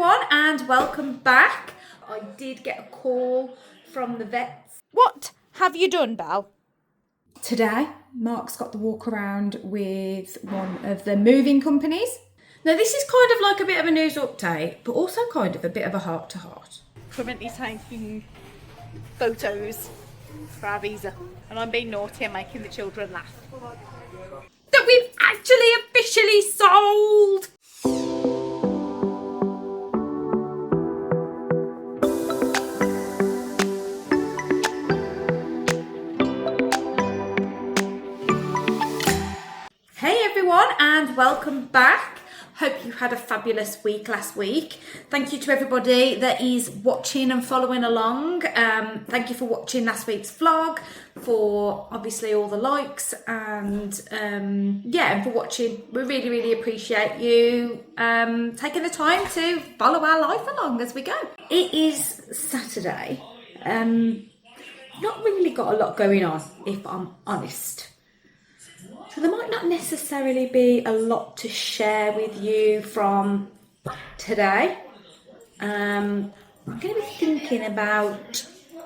everyone and welcome back. I did get a call from the vets. What have you done, Belle? Today, Mark's got the walk around with one of the moving companies. Now this is kind of like a bit of a news update, but also kind of a bit of a heart to heart. Currently taking photos for our visa, and I'm being naughty and making the children laugh. That we've actually officially sold! Hey everyone and welcome back. Hope you had a fabulous week last week. Thank you to everybody that is watching and following along. Thank you for watching last week's vlog, for obviously all the likes and and for watching. We really appreciate you taking the time to follow our life along as we go. It is Saturday. Not really got a lot going on, if I'm honest. So there might not necessarily be a lot to share with you from today. I'm going to be thinking about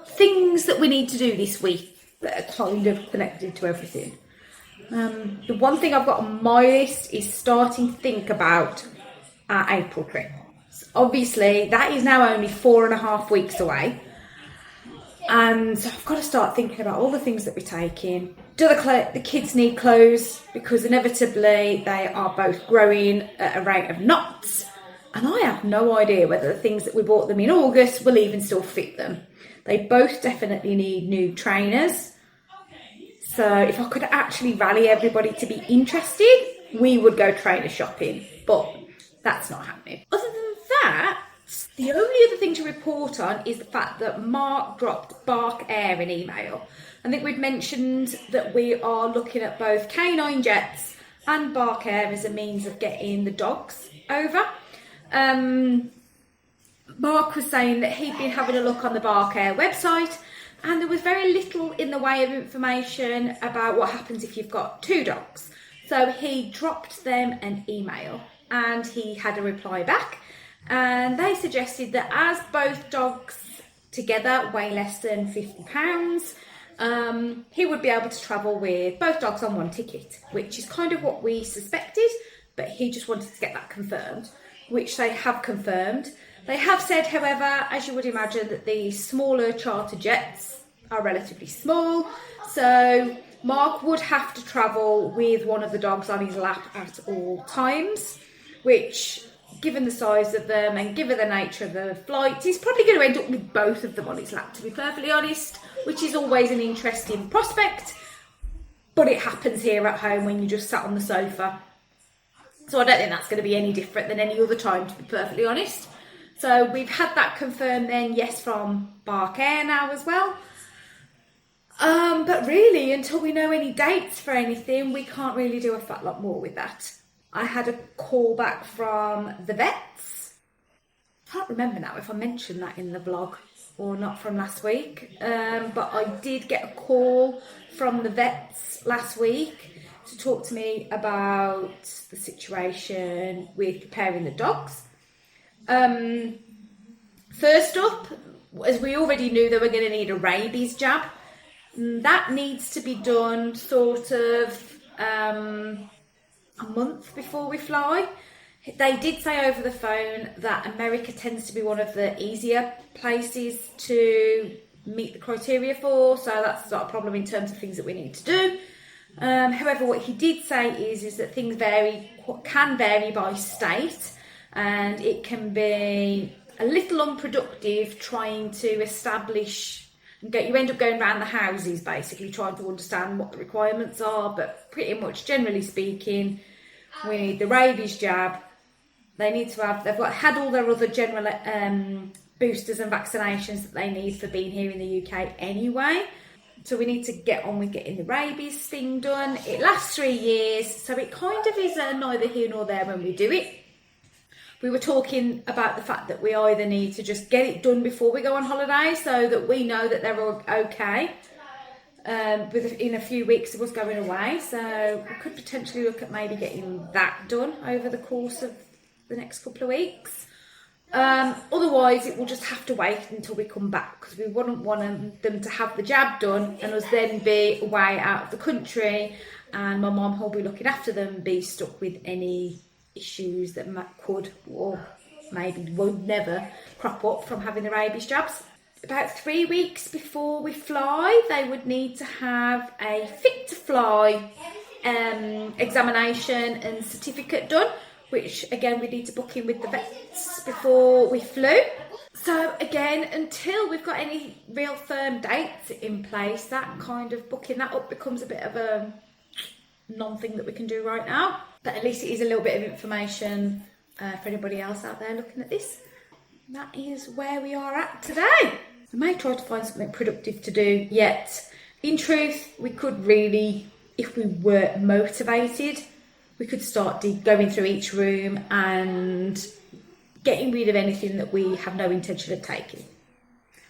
things that we need to do this week that are kind of connected to everything. The one thing I've got on my list is starting to think about our April trip. So obviously, that is now only 4.5 weeks away. And so I've got to start thinking about all the things that we're taking. Do the kids need clothes? Because inevitably they are both growing at a rate of knots. And I have no idea whether the things that we bought them in August will even still fit them. They both definitely need new trainers. So if I could actually rally everybody to be interested, we would go trainer shopping. But that's not happening. Other than that, the only other thing to report on is the fact that Mark dropped Bark Air an email. I think we'd mentioned that we are looking at both K9 Jets and Bark Air as a means of getting the dogs over. Mark was saying that he'd been having a look on the Bark Air website and there was very little in the way of information about what happens if you've got 2 dogs. So he dropped them an email and he had a reply back. And they suggested that as both dogs together weigh less than 50 pounds, he would be able to travel with both dogs on one ticket, which is kind of what we suspected, but he just wanted to get that confirmed, which they have confirmed. They have said, however, as you would imagine, that the smaller charter jets are relatively small, so Mark would have to travel with one of the dogs on his lap at all times, which, given the size of them and given the nature of the flight, he's probably going to end up with both of them on his lap, to be perfectly honest, which is always an interesting prospect, but it happens here at home when you just sat on the sofa. So I don't think that's going to be any different than any other time, to be perfectly honest. So we've had that confirmed then, yes, from Bark Air now as well. But really, until we know any dates for anything, we can't really do a fat lot more with that. I had a call back from the vets. I can't remember now if I mentioned that in the vlog or not from last week. But I did get a call from the vets last week to talk to me about the situation with preparing the dogs. First up, as we already knew, they were going to need a rabies jab. That needs to be done sort of a month before we fly. They did say over the phone that America tends to be one of the easier places to meet the criteria for, so that's not a problem in terms of things that we need to do. However, what he did say is that things can vary by state, and it can be a little unproductive trying to establish. You end up going around the houses basically trying to understand what the requirements are, but pretty much generally speaking, we need the rabies jab. They've had all their other general boosters and vaccinations that they need for being here in the UK anyway. So we need to get on with getting the rabies thing done. It lasts 3 years, so it kind of is neither here nor there when we do it. We were talking about the fact that we either need to just get it done before we go on holiday so that we know that they're all okay in a few weeks of us going away. So we could potentially look at maybe getting that done over the course of the next couple of weeks. Otherwise, it will just have to wait until we come back, because we wouldn't want them to have the jab done and us then be away out of the country, and my mum, who'll be looking after them, be stuck with any issues that could or maybe would never crop up from having the rabies jabs. About 3 weeks before we fly, they would need to have a fit to fly examination and certificate done, which again we need to book in with the vets before we flew. So again, until we've got any real firm dates in place, that kind of booking that up becomes a bit of a non-thing that we can do right now. But at least it is a little bit of information for anybody else out there looking at this. That is where we are at today. I may try to find something productive to do yet. In truth, we could really, if we were motivated, we could start going through each room and getting rid of anything that we have no intention of taking,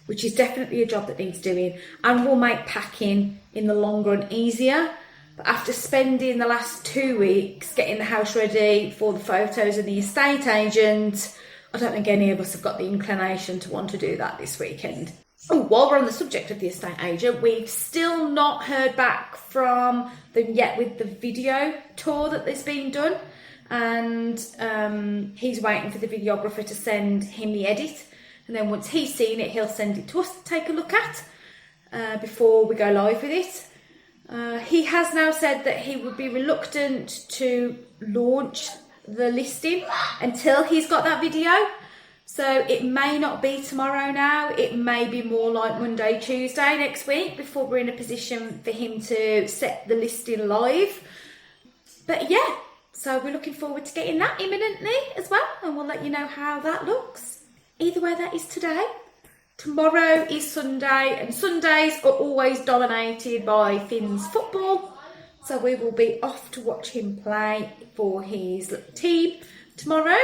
which is definitely a job that needs doing and will make packing in the long run easier. But after spending the last 2 weeks getting the house ready for the photos and the estate agent, I don't think any of us have got the inclination to want to do that this weekend. Oh, while we're on the subject of the estate agent, we've still not heard back from them yet with the video tour that has been done. And he's waiting for the videographer to send him the edit. And then once he's seen it, he'll send it to us to take a look at before we go live with it. He has now said that he would be reluctant to launch the listing until he's got that video. So it may not be tomorrow now, it may be more like Monday, Tuesday next week before we're in a position for him to set the listing live. But yeah, so we're looking forward to getting that imminently as well, and we'll let you know how that looks. Either way, that is today. Tomorrow is Sunday, and Sundays are always dominated by Finn's football. So we will be off to watch him play for his little team tomorrow.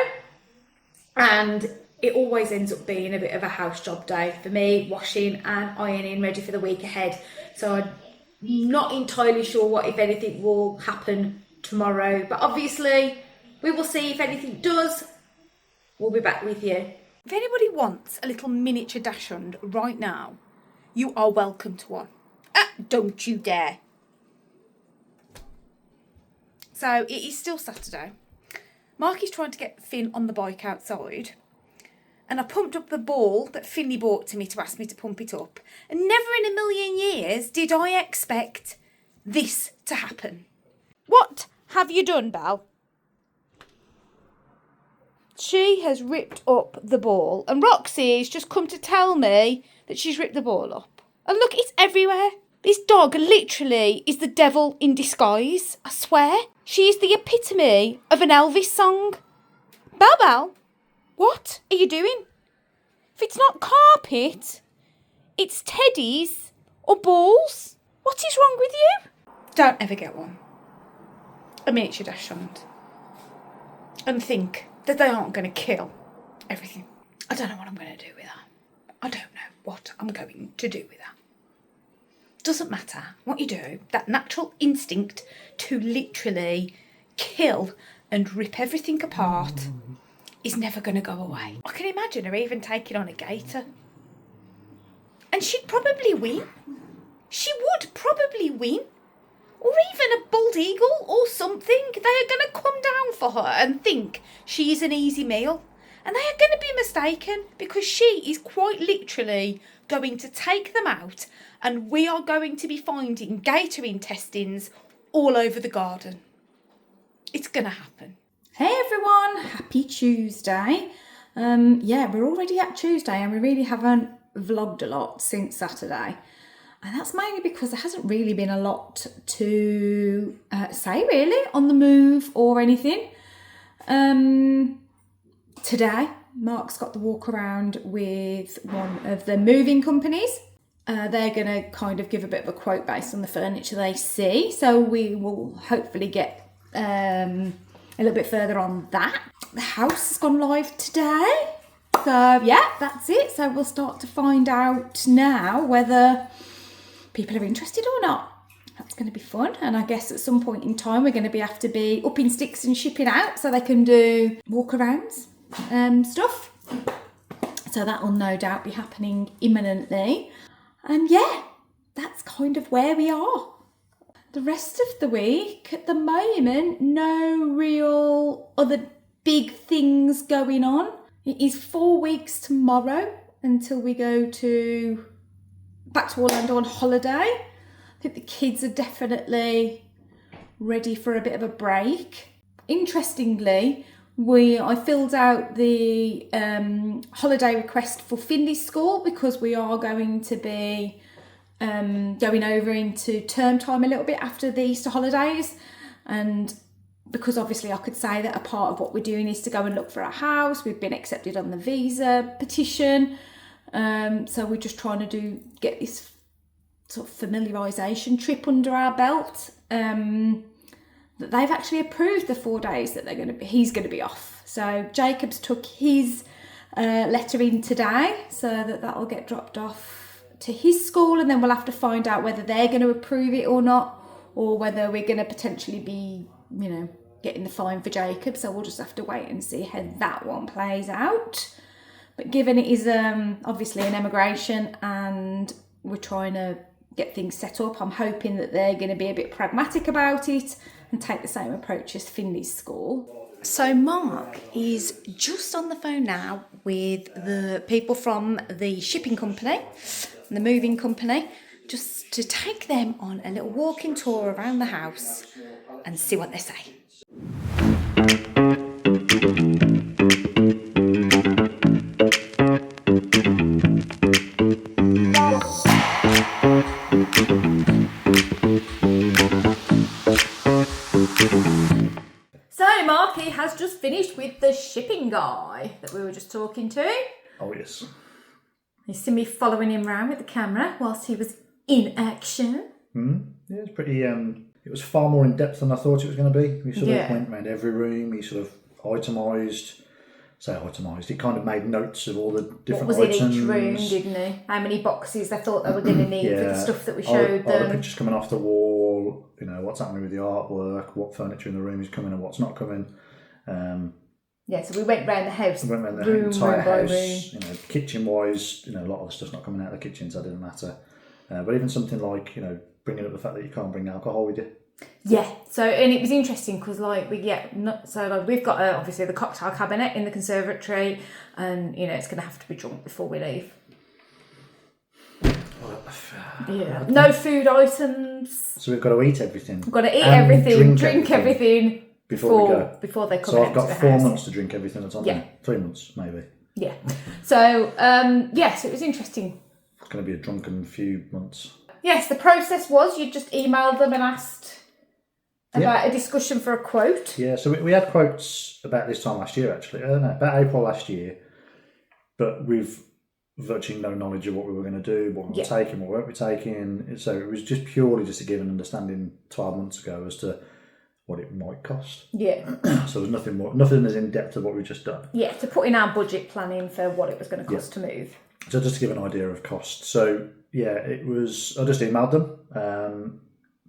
And it always ends up being a bit of a house job day for me, washing and ironing, ready for the week ahead. So I'm not entirely sure what, if anything, will happen tomorrow. But obviously, we will see. If anything does, we'll be back with you. If anybody wants a little miniature dachshund right now, you are welcome to one. Don't you dare. So it is still Saturday. Mark is trying to get Finn on the bike outside. And I pumped up the ball that Finley bought to me to ask me to pump it up. And never in a million years did I expect this to happen. What have you done, Belle? She has ripped up the ball. And Roxy's just come to tell me that she's ripped the ball up. And look, it's everywhere. This dog literally is the devil in disguise, I swear. She is the epitome of an Elvis song. Belle, what are you doing? If it's not carpet, it's teddies or balls. What is wrong with you? Don't ever get one. A miniature dachshund. And think that they aren't going to kill everything. I don't know what I'm going to do with that. I don't know what I'm going to do with that. Doesn't matter what you do, that natural instinct to literally kill and rip everything apart is never going to go away. I can imagine her even taking on a gator. And she'd probably win. She would probably win. Or even a bald eagle or something. They are going to come down for her and think she's an easy meal. And they are going to be mistaken, because she is quite literally going to take them out, and we are going to be finding gator intestines all over the garden. It's going to happen. Hey everyone, happy Tuesday. Yeah, we're already at Tuesday and we really haven't vlogged a lot since Saturday. And that's mainly because there hasn't really been a lot to say really on the move or anything. Today, Mark's got the walk around with one of the moving companies. They're going to kind of give a bit of a quote based on the furniture they see. So we will hopefully get a little bit further on that. The house has gone live today. So yeah, that's it. So we'll start to find out now whether people are interested or not. That's going to be fun. And I guess at some point in time, we're going to have to be up in sticks and shipping out so they can do walk-arounds stuff. So that will no doubt be happening imminently. And yeah, that's kind of where we are. The rest of the week, at the moment, no real other big things going on. It is 4 weeks tomorrow until we go back to Orlando on holiday. I think the kids are definitely ready for a bit of a break. Interestingly, I filled out the holiday request for Finley's school because we are going to be going over into term time a little bit after the Easter holidays, and because obviously I could say that a part of what we're doing is to go and look for a house. We've been accepted on the visa petition, so we're just trying to get this sort of familiarisation trip under our belt. That they've actually approved the 4 days that he's going to be off. So Jacob's took his letter in today, so that will get dropped off to his school, and then we'll have to find out whether they're going to approve it or not, or whether we're going to potentially be, getting the fine for Jacob. So we'll just have to wait and see how that one plays out. But given it is obviously an emigration and we're trying to get things set up, I'm hoping that they're going to be a bit pragmatic about it and take the same approach as Finley's school. So Mark is just on the phone now with the people from the shipping company, the moving company, just to take them on a little walking tour around the house and see what they say. So Marky has just finished with the shipping guy that we were just talking to. Oh yes. You see me following him around with the camera whilst he was in action. Yeah, it's pretty. It was far more in depth than I thought it was going to be. We sort of went around every room. He sort of itemised. It kind of made notes of all the different items. What was in each room, didn't he? How many boxes they thought they were going to need for the stuff that we showed them. All the pictures coming off the wall. What's happening with the artwork, what furniture in the room is coming and what's not coming. So we went round the house. We went round the entire house. Kitchen wise, a lot of the stuff's not coming out of the kitchen, so it didn't matter. But even something like, bringing up the fact that you can't bring alcohol with you. Yeah. So, and it was interesting because we've got obviously the cocktail cabinet in the conservatory, and it's going to have to be drunk before we leave. Yeah. No food items. So we've got to eat everything. We've got to eat everything, drink everything before we go. Before they come So out I've got to the 4 house. months to drink everything that's on there. 3 months, maybe. Yeah. So, so it was interesting. It's going to be a drunken few months. Yes, the process was you just emailed them and asked about a discussion for a quote. Yeah, so we had quotes about this time last year, actually. About April last year. But we've virtually no knowledge of what we were going to do, what we were taking, what we weren't taking. So it was just purely just to give an understanding 12 months ago as to what it might cost. Yeah. So there's nothing as in depth of what we've just done. Yeah, to put in our budget planning for what it was going to cost to move. So just to give an idea of cost. So yeah, it was. I just emailed them,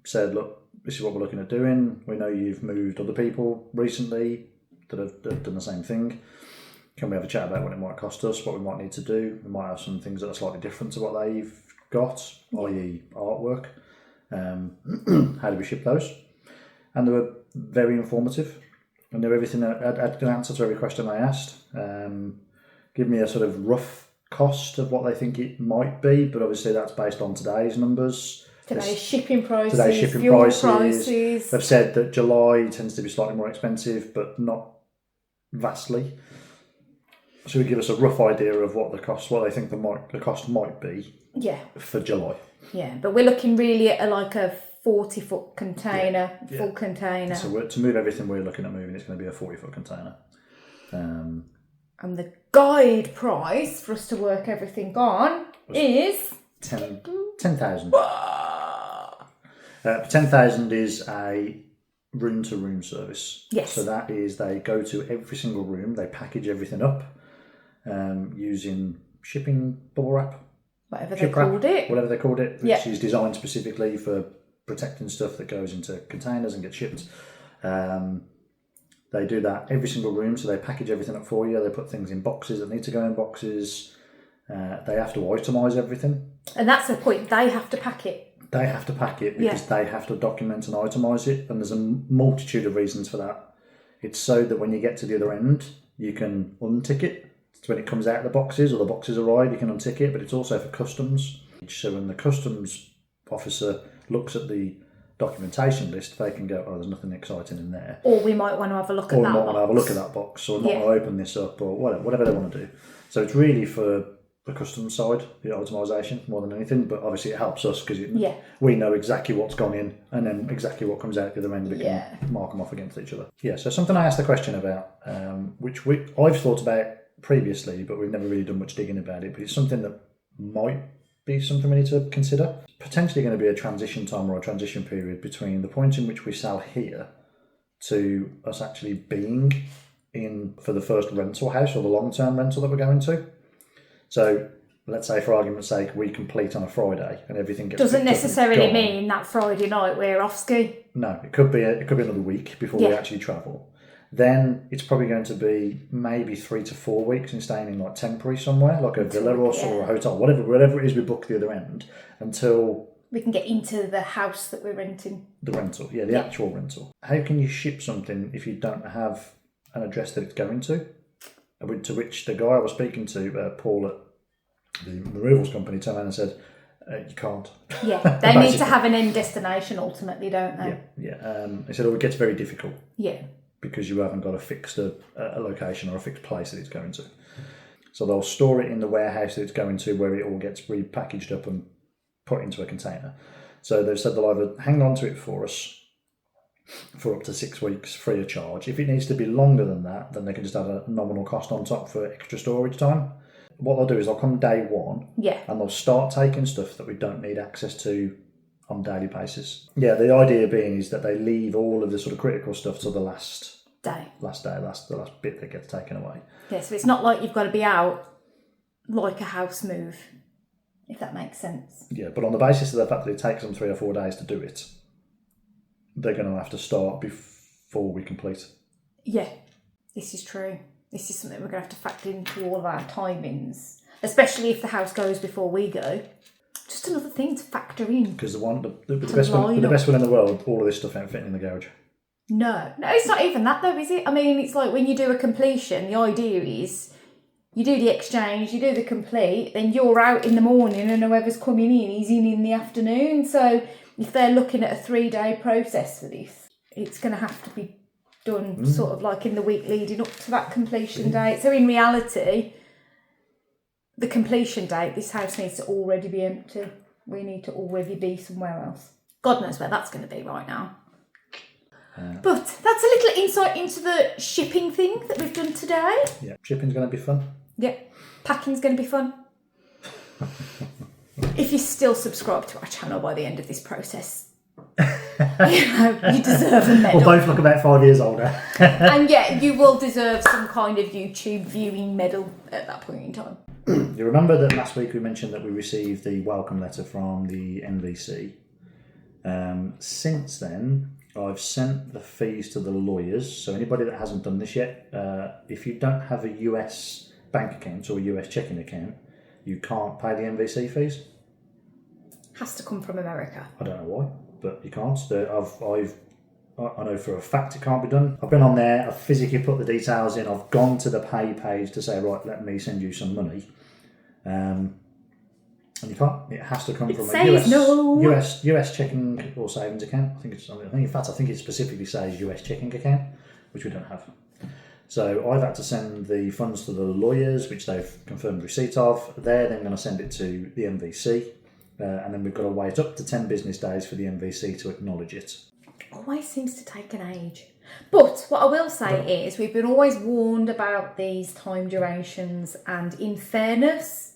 said, look, this is what we're looking at doing. We know you've moved other people recently that have done the same thing. Can we have a chat about what it might cost us, what we might need to do? We might have some things that are slightly different to what they've got, i.e. artwork. How do we ship those? And they were very informative. I knew everything. I had an answer to every question I asked. Give me a sort of rough cost of what they think it might be, but obviously that's based on today's numbers. Today's shipping prices, fuel prices. They've said that July tends to be slightly more expensive, but not vastly. So we give us a rough idea of what they think the cost might be. Yeah. For July. Yeah, but we're looking really at a 40-foot container, full container. So to move everything we're looking at moving, it's going to be a 40-foot container. And the guide price for us to work everything on is 10,000. 10,000 is a room-to-room service. Yes. So that is they go to every single room, they package everything up using shipping bubble wrap. Whatever they called it, which is designed specifically for protecting stuff that goes into containers and gets shipped. They do that every single room, so they package everything up for you. They put things in boxes that need to go in boxes. They have to itemise everything. And that's the point. They have to pack it. They have to pack it because they have to document and itemise it. And there's a multitude of reasons for that. It's so that when you get to the other end, you can untick it. So when it comes out of the boxes or the boxes arrive, you can untick it. But it's also for customs. So when the customs officer looks at the documentation list, they can go, oh, there's nothing exciting in there. Or we might want to have a look at that box. Or we might want to have a look at that box, or not want to open this up, or whatever they want to do. So it's really for the customs side, the itemisation, more than anything. But obviously it helps us because we know exactly what's gone in and then exactly what comes out the other end. We can mark them off against each other. Yeah, so something I asked the question about, which I've thought about previously, but we've never really done much digging about it. But it's something that might be something we need to consider. Potentially going to be a transition time or a transition period between the point in which we sell here to us actually being in for the first rental house or the long-term rental that we're going to. So let's say, for argument's sake, we complete on a Friday and everything gets doesn't necessarily mean that Friday night we're off ski. No, it could be another week before we actually travel. Then it's probably going to be maybe 3 to 4 weeks in staying in like temporary somewhere, like a villa or a hotel, whatever it is we book the other end, until we can get into the house that we're renting. The rental, the actual rental. How can you ship something if you don't have an address that it's going to? To which the guy I was speaking to, Paul at the removals company, turned around and said, you can't. Yeah, they need to have an end destination ultimately, don't they? Yeah. He said, it gets very difficult. Yeah. Because you haven't got a fixed a location or a fixed place that it's going to. So they'll store it in the warehouse that it's going to, where it all gets repackaged up and put into a container. So they've said they'll either hang on to it for us for up to 6 weeks free of charge. If it needs to be longer than that, then they can just add a nominal cost on top for extra storage time. What they'll do is they'll come day one and they'll start taking stuff that we don't need access to on a daily basis. Yeah, the idea being is that they leave all of the sort of critical stuff to the last bit that gets taken away. Yeah, so it's not like you've got to be out like a house move, if that makes sense. Yeah, but on the basis of the fact that it takes them 3 or 4 days to do it, they're going to have to start before we complete. Yeah, this is true. This is something we're going to have to factor into all of our timings, especially if the house goes before we go. Just another thing to factor in. Because the best one in the world, all of this stuff ain't fitting in the garage. No, it's not even that though, is it? I mean, it's like when you do a completion, the idea is you do the exchange, you do the complete, then you're out in the morning and whoever's coming in is in the afternoon. So if they're looking at a 3-day process for this, it's going to have to be done sort of like in the week leading up to that completion date. So in reality, the completion date, this house needs to already be empty. We need to already be somewhere else. God knows where that's going to be right now. But that's a little insight into the shipping thing that we've done today. Yeah, shipping's going to be fun. Yeah, packing's going to be fun. If you still subscribe to our channel by the end of this process, you deserve a medal. We'll both look about 5 years older. And you will deserve some kind of YouTube viewing medal at that point in time. You remember that last week we mentioned that we received the welcome letter from the NVC. Since then, I've sent the fees to the lawyers. So anybody that hasn't done this yet, if you don't have a US bank account or a US checking account, you can't pay the NVC fees. Has to come from America. I don't know why, but you can't. I know for a fact it can't be done. I've been on there, I've physically put the details in, I've gone to the pay page to say, right, let me send you some money. And you can't. It has to come from a US checking or savings account. I think it specifically says US checking account, which we don't have. So I've had to send the funds to the lawyers, which they've confirmed receipt of. They're then going to send it to the NVC, and then we've got to wait up to 10 business days for the NVC to acknowledge it. Always seems to take an age. But what I will say is we've been always warned about these time durations, and in fairness,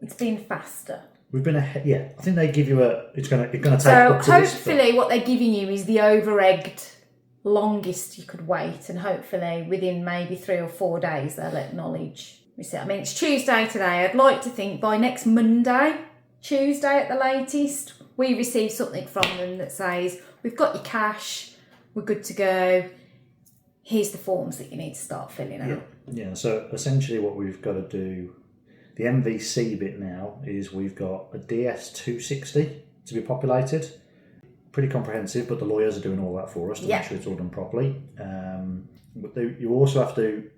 it's been faster. We've been ahead. Yeah, I think they give you it's going to take. So hopefully, what they're giving you is the over-egged longest you could wait, and hopefully within maybe 3 or 4 days they'll acknowledge receipt. I mean, it's Tuesday today. I'd like to think by next Monday, Tuesday at the latest, we receive something from them that says we've got your cash, we're good to go. here's the forms that you need to start filling out. Yeah, so essentially what we've got to do, the MVC bit now is we've got a DS260 to be populated. Pretty comprehensive, but the lawyers are doing all that for us to make sure it's all done properly. But you also have to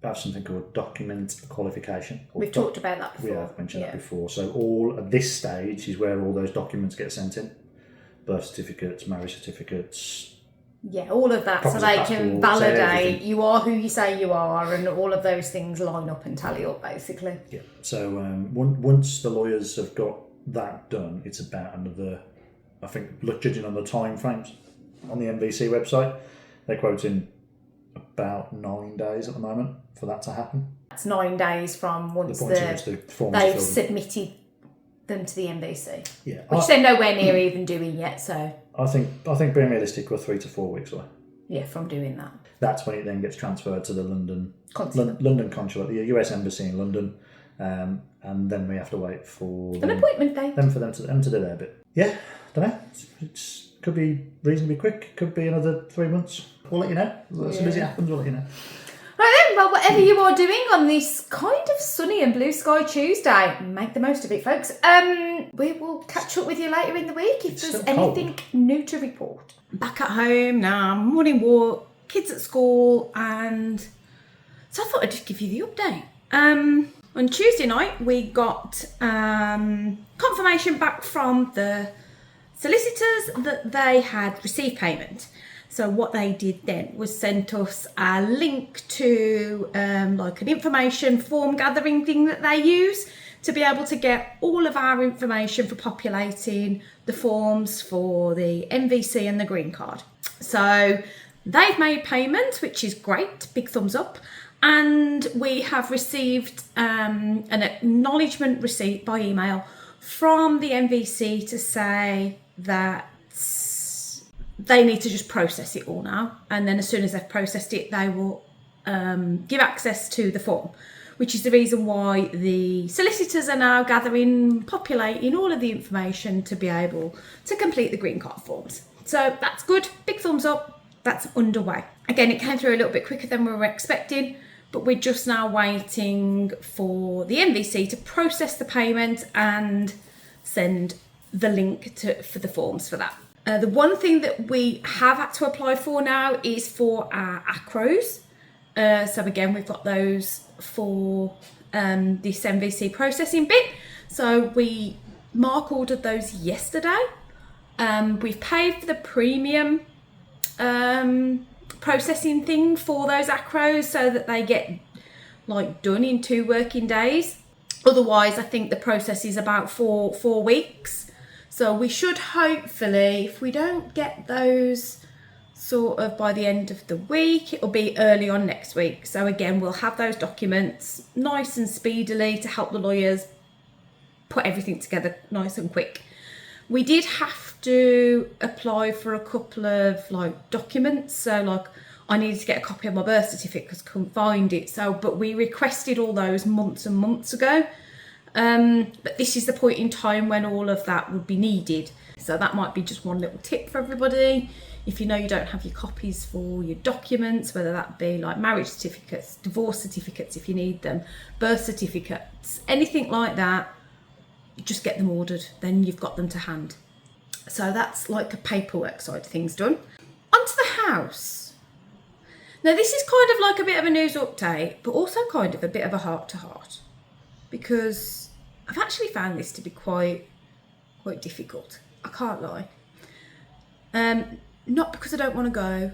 have something called Document Qualification. We've talked about that before. We have mentioned that before. So all at this stage is where all those documents get sent in. Birth certificates, marriage certificates. Yeah, all of that, so they can validate you are who you say you are, and all of those things line up and tally up, basically. Yeah. So once the lawyers have got that done, it's about another, I think, judging on the time frames on the MVC website, they're quoting about 9 days at the moment for that to happen. That's 9 days from once they've submitted them to the MVC. Yeah. Which they're nowhere near even doing yet, so... I think being realistic, we're 3 to 4 weeks away. Yeah, from doing that. That's when it then gets transferred to the London consulate, the US Embassy in London, and then we have to wait for an appointment date. Then for them to do their bit. Yeah, don't know. It could be reasonably quick. Could be another 3 months. We'll let you know. As soon as it happens, we'll let you know. Right then, well, whatever you are doing on this kind of sunny and blue sky Tuesday, make the most of it, folks. We will catch up with you later in the week if there's anything new to report. Back at home now, morning walk, kids at school, and so I thought I'd just give you the update. On Tuesday night, we got confirmation back from the solicitors that they had received payment. So what they did then was sent us a link to like an information form gathering thing that they use to be able to get all of our information for populating the forms for the MVC and the green card. So they've made payment, which is great, big thumbs up. And we have received an acknowledgement receipt by email from the MVC to say that they need to just process it all now, and then as soon as they've processed it, they will give access to the form, which is the reason why the solicitors are now populating all of the information to be able to complete the green card forms. So that's good, big thumbs up, that's underway. Again, it came through a little bit quicker than we were expecting, but we're just now waiting for the MVC to process the payment and send the link for the forms for that. The one thing that we have had to apply for now is for our ACROs. So again, we've got those for this MVC processing bit. So we Mark ordered those yesterday. We've paid for the premium processing thing for those ACROs so that they get done in 2 working days. Otherwise, I think the process is about four weeks. So we should hopefully, if we don't get those sort of by the end of the week, it'll be early on next week. So again, we'll have those documents nice and speedily to help the lawyers put everything together nice and quick. We did have to apply for a couple of documents. So I needed to get a copy of my birth certificate because I couldn't find it. But we requested all those months and months ago. But this is the point in time when all of that would be needed. So that might be just one little tip for everybody. If you know you don't have your copies for your documents, whether that be marriage certificates, divorce certificates if you need them, birth certificates, anything like that, just get them ordered, then you've got them to hand. So that's a paperwork side of things done. Onto the house. Now this is kind of a bit of a news update, but also kind of a bit of a heart-to-heart, because I've actually found this to be quite difficult. I can't lie. Not because I don't want to go,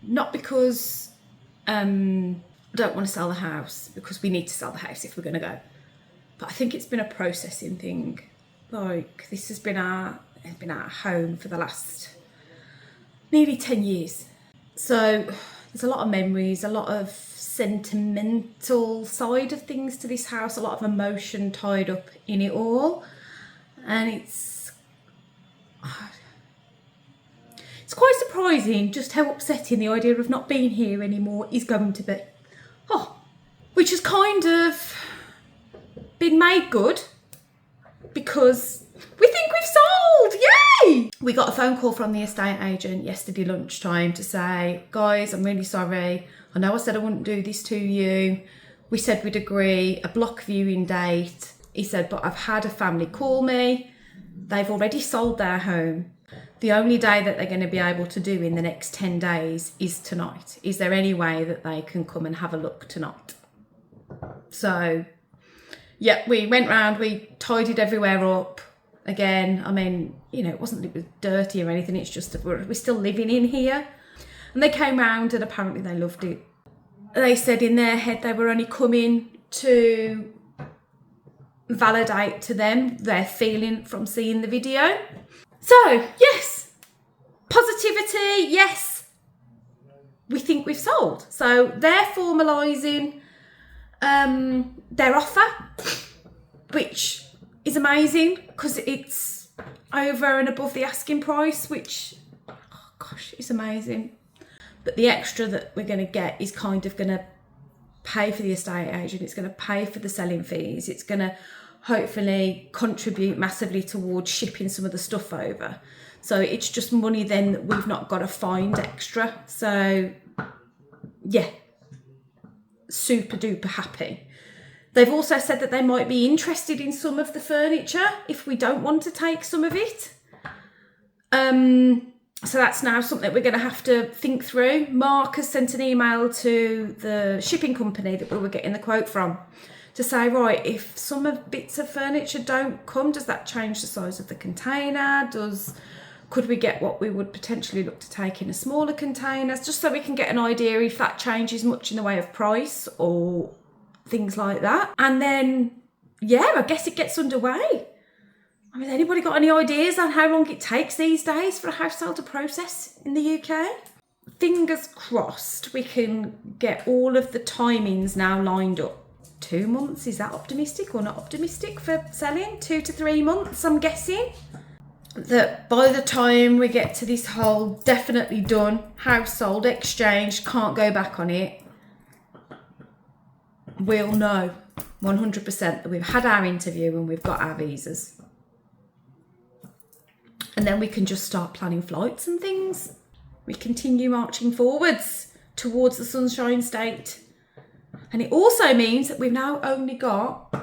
not because I don't want to sell the house, because we need to sell the house if we're going to go. But I think it's been a processing thing. This has been our home for the last nearly 10 years. So there's a lot of memories, a lot of sentimental side of things to this house, a lot of emotion tied up in it all, and it's quite surprising just how upsetting the idea of not being here anymore is going to be. Which has kind of been made good because We think we've sold! Yay! We got a phone call from the estate agent yesterday lunchtime to say, guys, I'm really sorry. I know I said I wouldn't do this to you. We said we'd agree a block viewing date. He said, but I've had a family call me. They've already sold their home. The only day that they're going to be able to do in the next 10 days is tonight. Is there any way that they can come and have a look tonight? So, yeah, we went round, we tidied everywhere up. Again, I mean, you know, it wasn't that it was dirty or anything, it's just that we're still living in here. And they came round and apparently they loved it. They said in their head they were only coming to validate to them their feeling from seeing the video. So, yes, positivity, yes, we think we've sold. So they're formalising their offer, which is amazing because it's over and above the asking price, which, oh gosh, is amazing. But the extra that we're going to get is kind of going to pay for the estate agent. It's going to pay for the selling fees. It's going to hopefully contribute massively towards shipping some of the stuff over. So it's just money then that we've not got to find extra. So yeah, super duper happy. They've also said that they might be interested in some of the furniture if we don't want to take some of it. So that's now something we're going to have to think through. Mark has sent an email to the shipping company that we were getting the quote from to say, right, if some of bits of furniture don't come, does that change the size of the container? Could we get what we would potentially look to take in a smaller container? Just so we can get an idea if that changes much in the way of price or things like that. And then, yeah, I guess it gets underway. I mean, anybody got any ideas on how long it takes these days for a house sale to process in the UK? Fingers crossed we can get all of the timings now lined up. 2 months, is that optimistic or not optimistic for selling? 2 to 3 months, I'm guessing. That by the time we get to this whole definitely done, house sold, exchanged, can't go back on it, we'll know 100% that we've had our interview and we've got our visas. And then we can just start planning flights and things. We continue marching forwards towards the Sunshine State. And it also means that we've now only got,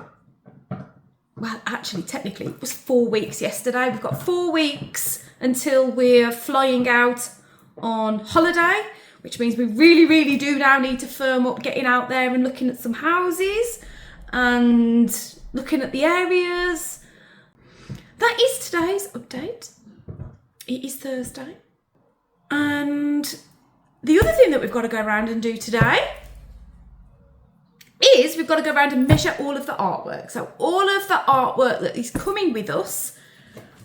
well, actually, technically, it was 4 weeks yesterday. We've got 4 weeks until we're flying out on holiday, which means we really, really do now need to firm up getting out there and looking at some houses and looking at the areas. That is today's update. It is Thursday. And the other thing that we've got to go around and do today is we've got to go around and measure all of the artwork. So all of the artwork that is coming with us,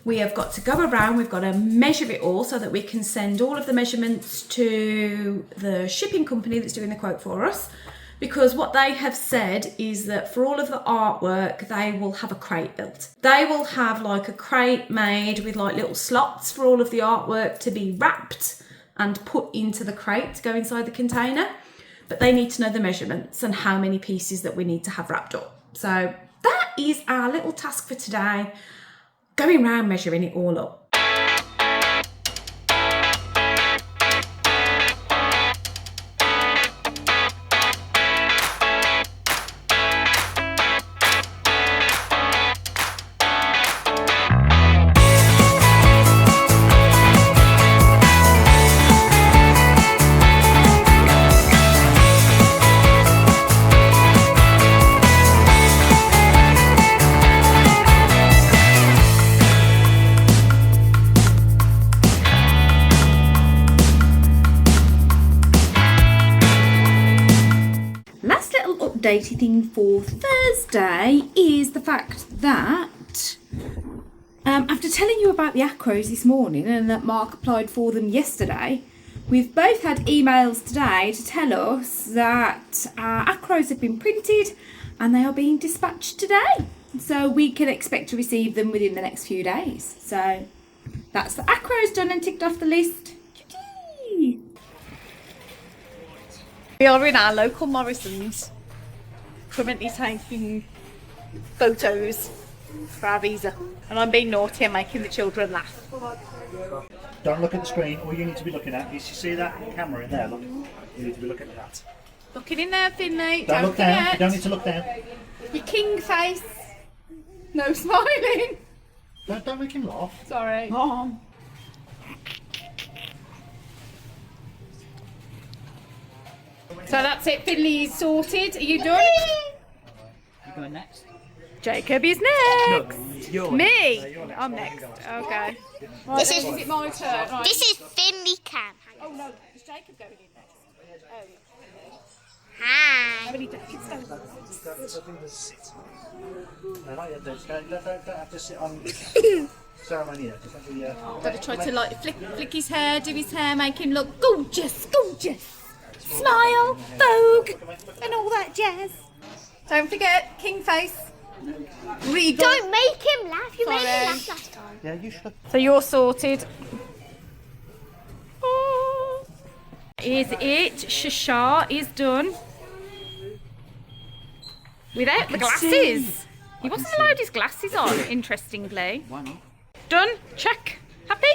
we have got to go around, we've got to measure it all so that we can send all of the measurements to the shipping company that's doing the quote for us. Because what they have said is that for all of the artwork, they will have a crate built. They will have like a crate made with like little slots for all of the artwork to be wrapped and put into the crate to go inside the container. But they need to know the measurements and how many pieces that we need to have wrapped up. So that is our little task for today, going around measuring it all up. Updatey thing for Thursday is the fact that after telling you about the ACROs this morning and that Mark applied for them yesterday, we've both had emails today to tell us that our ACROs have been printed and they are being dispatched today. So we can expect to receive them within the next few days. So that's the ACROs done and ticked off the list. Choo-choo. We are in our local Morrison's, currently taking photos for our visa. And I'm being naughty and making the children laugh. Don't look at the screen. All you need to be looking at is, you see that camera in there? Look, you need to be looking at that. Looking in there, Finley. Don't look down. You don't need to look down. Your king face. No smiling. Don't make him laugh. Sorry. Mom. So that's it, Finley's sorted. Are you done? You going next? Jacob is next. No, you're Me? I'm next. Okay. Right, This then, is- is it my turn? Right. This is Finley Cam. Oh no, is Jacob going in next? Hi. How many Jacobs going? Don't sit. No, not yet. Don't have to sit on ceremony yet. Just have the, Gotta try to like flick his hair, do his hair, make him look gorgeous, gorgeous. Smile, Vogue, and all that jazz. Don't forget, king face. Regal. Don't make him laugh. You made Sorry. him laugh last time. yeah, you should. So you're sorted. Oh. Is it? Shasha is done. Without the glasses. He wasn't allowed his glasses on, interestingly. Why not? Done. Check. Happy?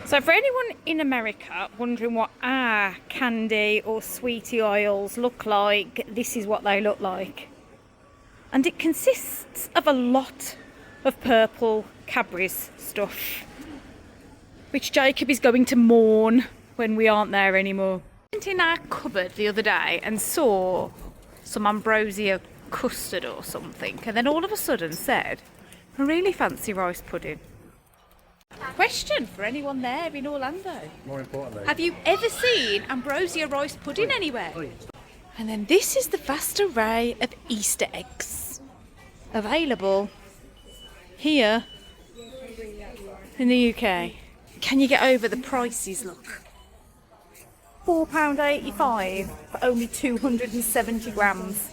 So for anyone in America wondering what our candy or sweetie oils look like, this is what they look like. And it consists of a lot of purple Cadbury's stuff, which Jacob is going to mourn when we aren't there anymore. I went in our cupboard the other day and saw some ambrosia custard or something, and then all of a sudden said, I really fancy rice pudding. Question for anyone there in Orlando. More importantly, Have you ever seen ambrosia rice pudding anywhere? And then this is the vast array of Easter eggs available here in the UK. Can you get over the prices, look? £4.85 for only 270 grams.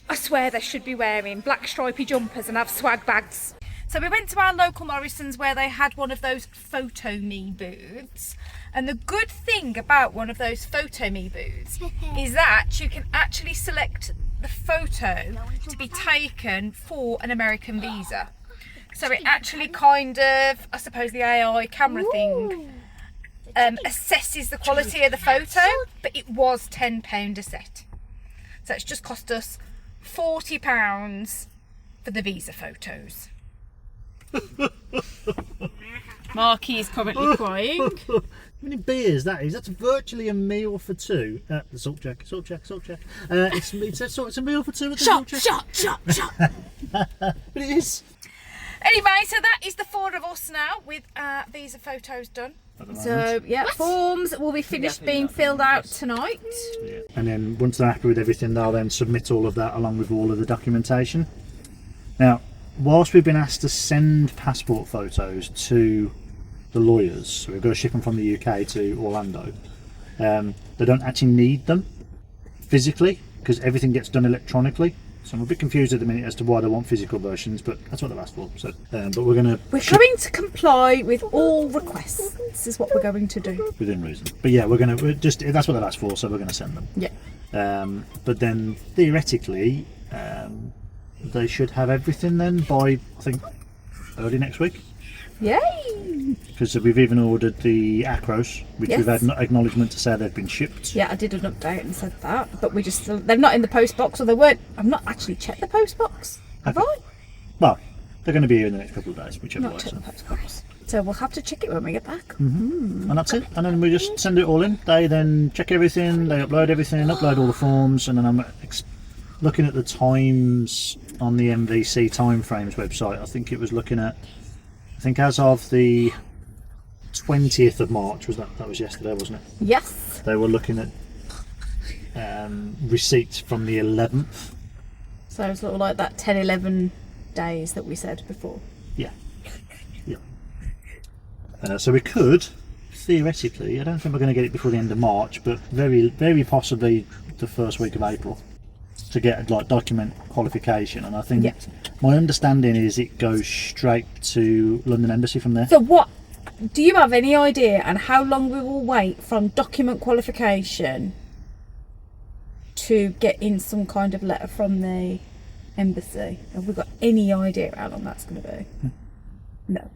I swear they should be wearing black stripy jumpers and have swag bags. So we went to our local Morrison's where they had one of those Photo Me booths. And the good thing about one of those Photo Me booths is that you can actually select the photo to be taken for an American visa. So it actually kind of, I suppose the AI camera thing assesses the quality of the photo, but it was £10 a set. So it's just cost us £40 for the visa photos. Marky is currently crying. how many beers that is? That's virtually a meal for two. The salt check. It's a meal for two at the salt check. But it is. Anyway, so that is the four of us now with our visa photos done. So yeah, forms will be finished being filled out tonight. And then once they're happy with everything, they'll then submit all of that along with all of the documentation. Now, whilst we've been asked to send passport photos to the lawyers, so we've got to ship them from the UK to Orlando, they don't actually need them physically because everything gets done electronically. So I'm a bit confused at the minute as to why they want physical versions, but that's what they've asked for. So, but we're going to comply with all requests. This is what we're going to do. within reason. But yeah, we're just that's what they've asked for, so we're going to send them. Yeah. But then theoretically, they should have everything then by, I think, early next week. Yay! Because we've even ordered the ACROs, which Yes. we've had acknowledgement to say they've been shipped. Yeah, I did an update and said that, but we just they're not in the post box, or they weren't. I've not actually checked the post box. Have Okay. I? Well, they're going to be here in the next couple of days, whichever way. Not checked So. the post box. So we'll have to check it when we get back. And that's it. And then we just send it all in. They then check everything, they upload everything, upload all the forms, and then I'm looking at the times on the MVC timeframes website. I think it was looking at, I think as of the 20th of March, that was yesterday, wasn't it? Yes. They were looking at receipts from the 11th. So it's sort of like that 10, 11 days that we said before. Yeah. So we could, theoretically, I don't think we're going to get it before the end of March, but very, very possibly the first week of April to get like document qualification. And I think my understanding is it goes straight to London Embassy from there. So what, do you have any idea on how long we will wait from document qualification to get in some kind of letter from the embassy. Have we got any idea how long that's going to be? No.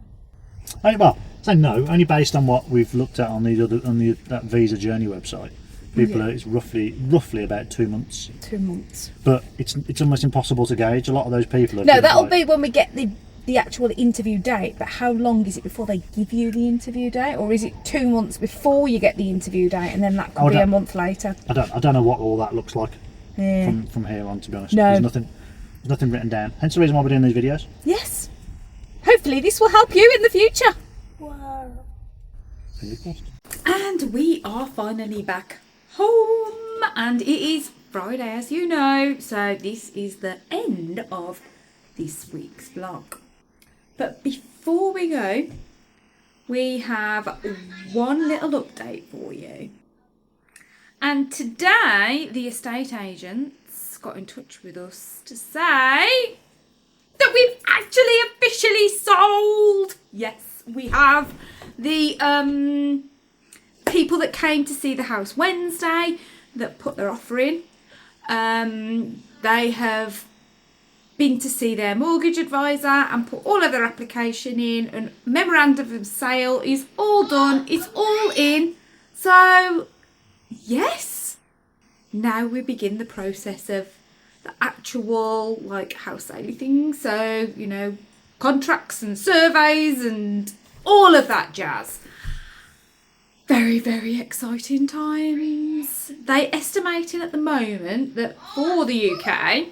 Well, say no, only based on what we've looked at on that Visa Journey website. It's roughly about 2 months. 2 months. But it's almost impossible to gauge. A lot of those people are. No, that'll be when we get the actual interview date. But how long is it before they give you the interview date, or is it 2 months before you get the interview date, and then that could be a month later? I don't know what all that looks like from here on. To be honest, there's nothing written down. Hence the reason why we're doing these videos. Yes. Hopefully, this will help you in the future. Wow. Fingers crossed. And we are finally back home, and it is Friday, as you know, so this is the end of this week's vlog. But before we go, we have one little update for you. And today the estate agents got in touch with us to say that we've actually officially sold. Yes, we have. The people that came to see the house Wednesday that put their offer in, they have been to see their mortgage advisor and put all of their application in, and memorandum of sale is all done, it's all in. So yes, now we begin the process of the actual house sale thing. So, you know, contracts and surveys and all of that jazz. Very, very exciting times. They estimating at the moment that for the UK,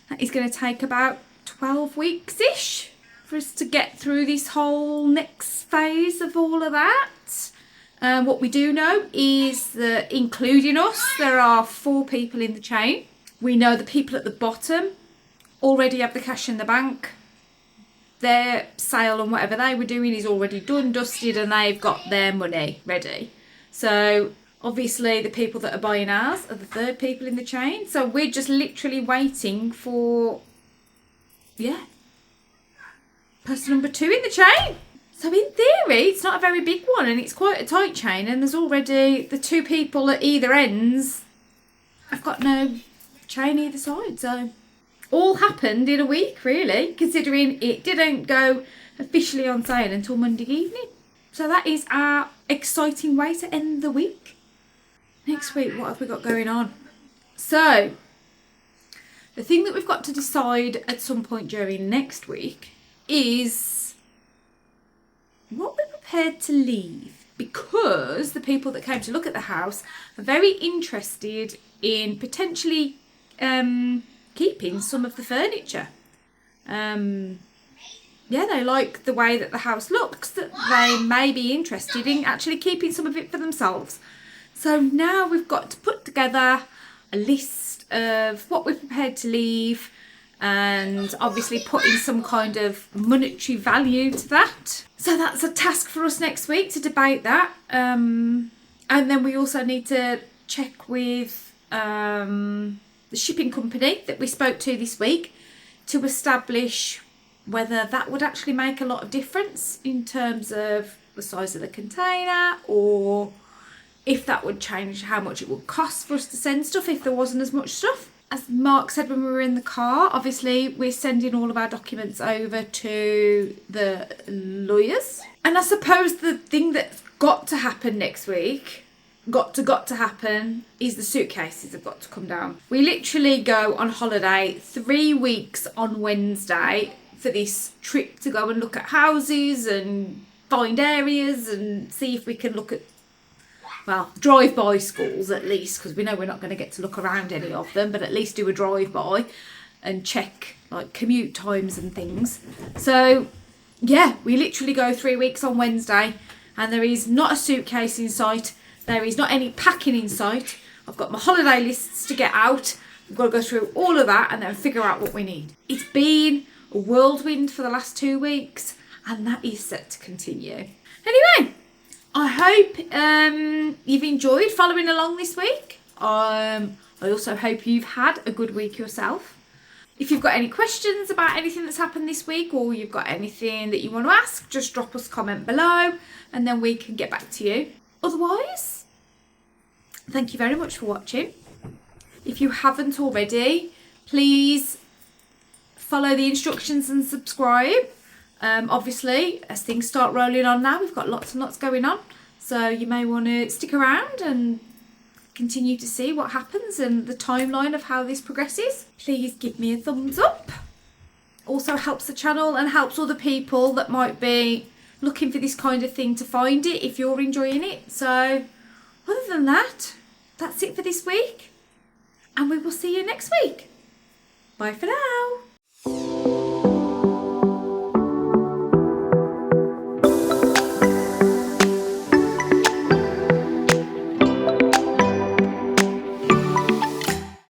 that is going to take about 12 weeks-ish for us to get through this whole next phase of all of that. What we do know is that, including us, there are 4 people in the chain. We know the people at the bottom already have the cash in the bank. Their sale and whatever they were doing is already done, dusted, and they've got their money ready. So obviously the people that are buying ours are the 3rd people in the chain. So we're just literally waiting for, person number 2 in the chain. So in theory, it's not a very big one, and it's quite a tight chain, and there's already the 2 people at either ends. I've got no chain either side, so all happened in a week, really, considering it didn't go officially on sale until Monday evening. So that is our exciting way to end the week. Next week, what have we got going on? So the thing that we've got to decide at some point during next week is what we're prepared to leave, because the people that came to look at the house are very interested in potentially keeping some of the furniture. They like the way that the house looks, that they may be interested in actually keeping some of it for themselves. So now we've got to put together a list of what we're prepared to leave, and obviously put in some kind of monetary value to that. So that's a task for us next week, to debate that. And then we also need to check with the shipping company that we spoke to this week to establish whether that would actually make a lot of difference in terms of the size of the container, or if that would change how much it would cost for us to send stuff if there wasn't as much stuff. As Mark said when we were in the car, obviously we're sending all of our documents over to the lawyers. And I suppose the thing that's got to happen next week, got to happen, is the suitcases have got to come down. We literally go on holiday 3 weeks on Wednesday for this trip to go and look at houses and find areas and see if we can look at, drive-by schools at least, because we know we're not going to get to look around any of them, but at least do a drive-by and check commute times and things. So we literally go 3 weeks on Wednesday, and there is not a suitcase in sight. There is not any packing in sight. I've got my holiday lists to get out. We've got to go through all of that and then figure out what we need. It's been a whirlwind for the last 2 weeks, and that is set to continue. Anyway, I hope you've enjoyed following along this week. I also hope you've had a good week yourself. If you've got any questions about anything that's happened this week, or you've got anything that you want to ask, just drop us a comment below and then we can get back to you. Otherwise, thank you very much for watching. If you haven't already, please follow the instructions and subscribe. Obviously, as things start rolling on now, we've got lots and lots going on. So you may want to stick around and continue to see what happens and the timeline of how this progresses. Please give me a thumbs up. Also helps the channel and helps other people that might be looking for this kind of thing to find it if you're enjoying it. So other than that, that's it for this week. And we will see you next week. Bye for now.